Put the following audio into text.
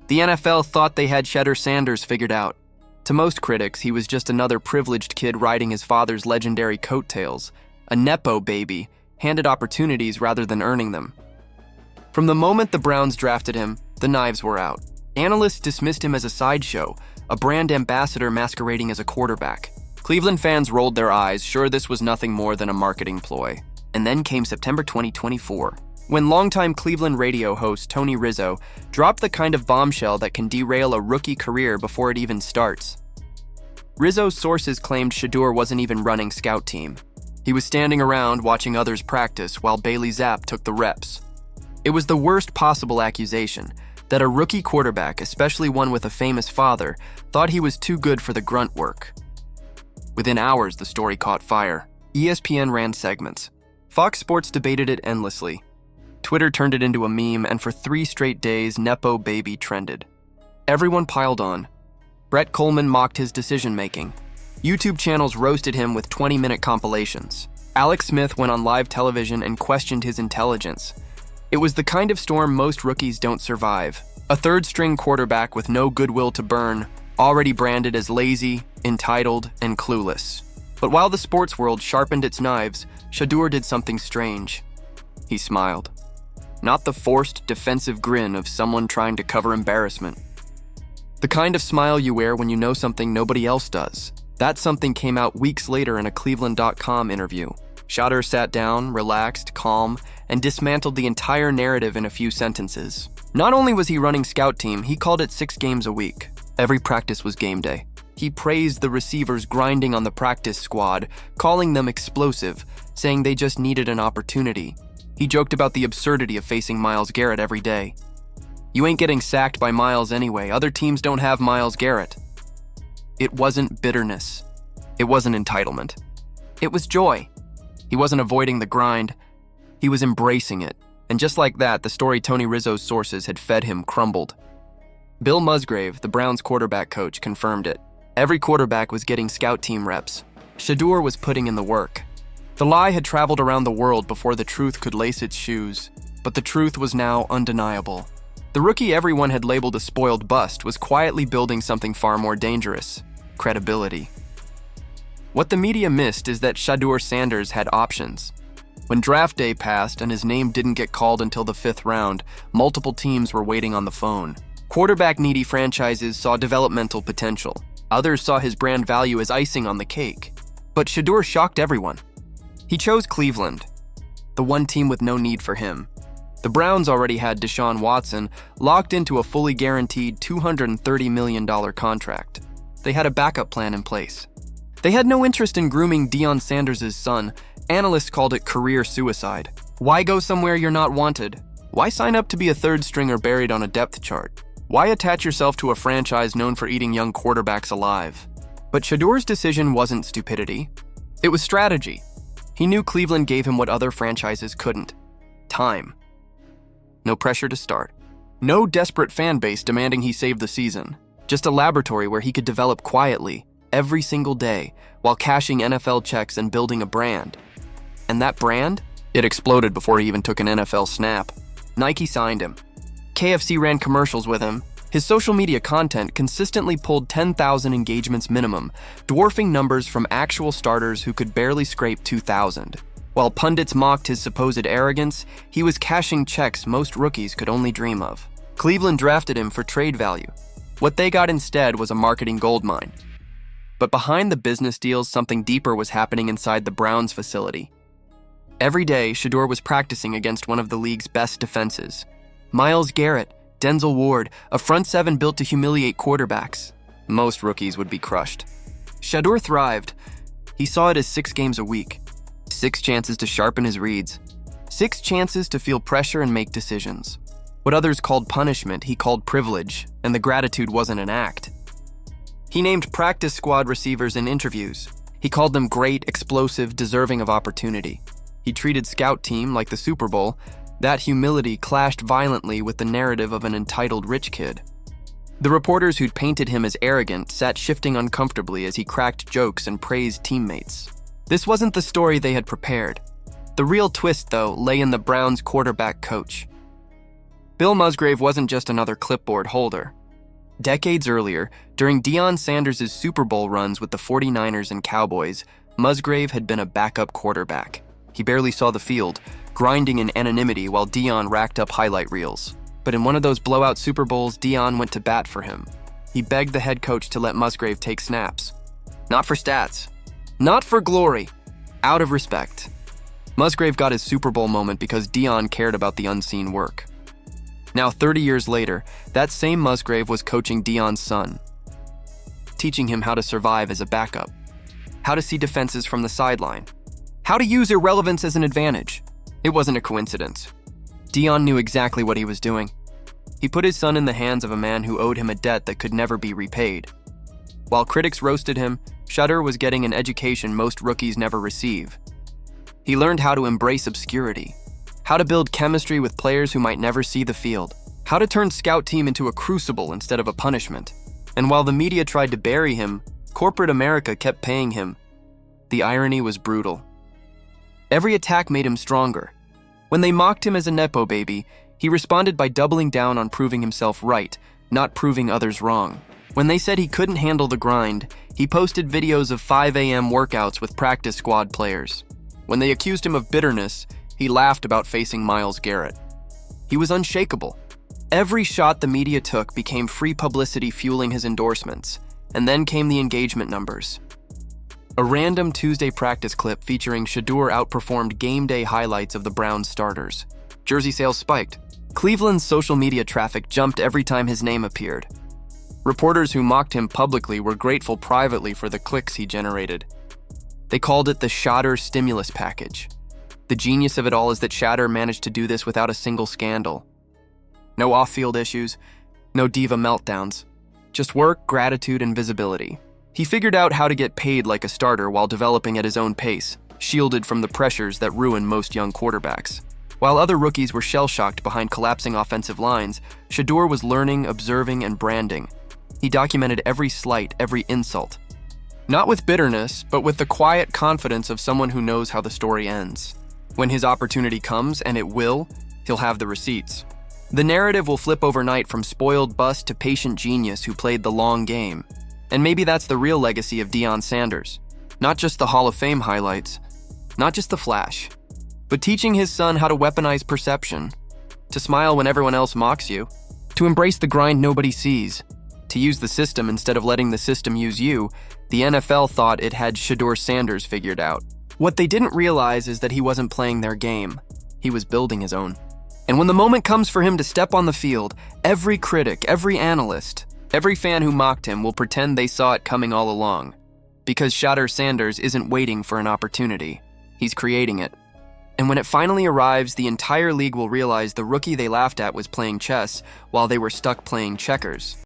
The NFL thought they had Shadur Sanders figured out. To most critics, he was just another privileged kid riding his father's legendary coattails, a nepo baby, handed opportunities rather than earning them. From the moment the Browns drafted him, the knives were out. Analysts dismissed him as a sideshow, a brand ambassador masquerading as a quarterback. Cleveland fans rolled their eyes, sure this was nothing more than a marketing ploy. And then came September 2024, when longtime Cleveland radio host Tony Rizzo dropped the kind of bombshell that can derail a rookie career before it even starts. Rizzo's sources claimed Shedeur wasn't even running scout team. He was standing around watching others practice while Bailey Zapp took the reps. It was the worst possible accusation, that a rookie quarterback, especially one with a famous father, thought he was too good for the grunt work. Within hours, the story caught fire. ESPN ran segments. Fox Sports debated it endlessly. Twitter turned it into a meme, and for 3 straight days, Nepo Baby trended. Everyone piled on. Brett Coleman mocked his decision-making. YouTube channels roasted him with 20-minute compilations. Alex Smith went on live television and questioned his intelligence. It was the kind of storm most rookies don't survive. A third-string quarterback with no goodwill to burn, already branded as lazy, entitled, and clueless. But while the sports world sharpened its knives, Shedeur did something strange. He smiled. Not the forced, defensive grin of someone trying to cover embarrassment. The kind of smile you wear when you know something nobody else does. That something came out weeks later in a Cleveland.com interview. Shadur sat down, relaxed, calm, and dismantled the entire narrative in a few sentences. Not only was he running scout team, he called it 6 games a week. Every practice was game day. He praised the receivers grinding on the practice squad, calling them explosive, saying they just needed an opportunity. He joked about the absurdity of facing Myles Garrett every day. You ain't getting sacked by Myles anyway. Other teams don't have Myles Garrett. It wasn't bitterness. It wasn't entitlement. It was joy. He wasn't avoiding the grind. He was embracing it. And just like that, the story Tony Rizzo's sources had fed him crumbled. Bill Musgrave, the Browns quarterback coach, confirmed it. Every quarterback was getting scout team reps. Shedeur was putting in the work. The lie had traveled around the world before the truth could lace its shoes, but the truth was now undeniable. The rookie everyone had labeled a spoiled bust was quietly building something far more dangerous: credibility. What the media missed is that Shadur Sanders had options. When draft day passed and his name didn't get called until the 5th round, multiple teams were waiting on the phone. Quarterback-needy franchises saw developmental potential. Others saw his brand value as icing on the cake. But Shedeur shocked everyone. He chose Cleveland, the one team with no need for him. The Browns already had Deshaun Watson locked into a fully guaranteed $230 million contract. They had a backup plan in place. They had no interest in grooming Deion Sanders' son. Analysts called it career suicide. Why go somewhere you're not wanted? Why sign up to be a third stringer buried on a depth chart? Why attach yourself to a franchise known for eating young quarterbacks alive? But Shedeur's decision wasn't stupidity. It was strategy. He knew Cleveland gave him what other franchises couldn't: time. No pressure to start. No desperate fan base demanding he save the season. Just a laboratory where he could develop quietly, every single day, while cashing NFL checks and building a brand. And that brand? It exploded before he even took an NFL snap. Nike signed him. KFC ran commercials with him. His social media content consistently pulled 10,000 engagements minimum, dwarfing numbers from actual starters who could barely scrape 2,000. While pundits mocked his supposed arrogance, he was cashing checks most rookies could only dream of. Cleveland drafted him for trade value. What they got instead was a marketing goldmine. But behind the business deals, something deeper was happening inside the Browns facility. Every day, Shedeur was practicing against one of the league's best defenses. Myles Garrett, Denzel Ward, a front seven built to humiliate quarterbacks. Most rookies would be crushed. Shedeur thrived. He saw it as 6 games a week. 6 chances to sharpen his reads. 6 chances to feel pressure and make decisions. What others called punishment, he called privilege, and the gratitude wasn't an act. He named practice squad receivers in interviews. He called them great, explosive, deserving of opportunity. He treated scout team like the Super Bowl. That humility clashed violently with the narrative of an entitled rich kid. The reporters who'd painted him as arrogant sat shifting uncomfortably as he cracked jokes and praised teammates. This wasn't the story they had prepared. The real twist, though, lay in the Browns' quarterback coach. Bill Musgrave wasn't just another clipboard holder. Decades earlier, during Deion Sanders' Super Bowl runs with the 49ers and Cowboys, Musgrave had been a backup quarterback. He barely saw the field, grinding in anonymity while Deion racked up highlight reels. But in one of those blowout Super Bowls, Deion went to bat for him. He begged the head coach to let Musgrave take snaps. Not for stats. Not for glory. Out of respect. Musgrave got his Super Bowl moment because Deion cared about the unseen work. Now, 30 years later, that same Musgrave was coaching Deion's son, teaching him how to survive as a backup, how to see defenses from the sideline, how to use irrelevance as an advantage. It wasn't a coincidence. Deion knew exactly what he was doing. He put his son in the hands of a man who owed him a debt that could never be repaid. While critics roasted him, Shedeur was getting an education most rookies never receive. He learned how to embrace obscurity, how to build chemistry with players who might never see the field, how to turn scout team into a crucible instead of a punishment. And while the media tried to bury him, corporate America kept paying him. The irony was brutal. Every attack made him stronger. When they mocked him as a nepo baby, he responded by doubling down on proving himself right, not proving others wrong. When they said he couldn't handle the grind, he posted videos of 5 a.m. workouts with practice squad players. When they accused him of bitterness, he laughed about facing Myles Garrett. He was unshakable. Every shot the media took became free publicity fueling his endorsements, and then came the engagement numbers. A random Tuesday practice clip featuring Shedeur outperformed game day highlights of the Browns starters. Jersey sales spiked. Cleveland's social media traffic jumped every time his name appeared. Reporters who mocked him publicly were grateful privately for the clicks he generated. They called it the Shadur stimulus package. The genius of it all is that Shadur managed to do this without a single scandal. No off-field issues, no diva meltdowns. Just work, gratitude, and visibility. He figured out how to get paid like a starter while developing at his own pace, shielded from the pressures that ruin most young quarterbacks. While other rookies were shell-shocked behind collapsing offensive lines, Shedeur was learning, observing, and branding. He documented every slight, every insult. Not with bitterness, but with the quiet confidence of someone who knows how the story ends. When his opportunity comes, and it will, he'll have the receipts. The narrative will flip overnight from spoiled bust to patient genius who played the long game. And maybe that's the real legacy of Deion Sanders. Not just the Hall of Fame highlights, not just the flash, but teaching his son how to weaponize perception, to smile when everyone else mocks you, to embrace the grind nobody sees, to use the system instead of letting the system use you. The NFL thought it had Shadur Sanders figured out. What they didn't realize is that he wasn't playing their game. He was building his own. And when the moment comes for him to step on the field, every critic, every analyst, every fan who mocked him will pretend they saw it coming all along. Because Shadur Sanders isn't waiting for an opportunity. He's creating it. And when it finally arrives, the entire league will realize the rookie they laughed at was playing chess while they were stuck playing checkers.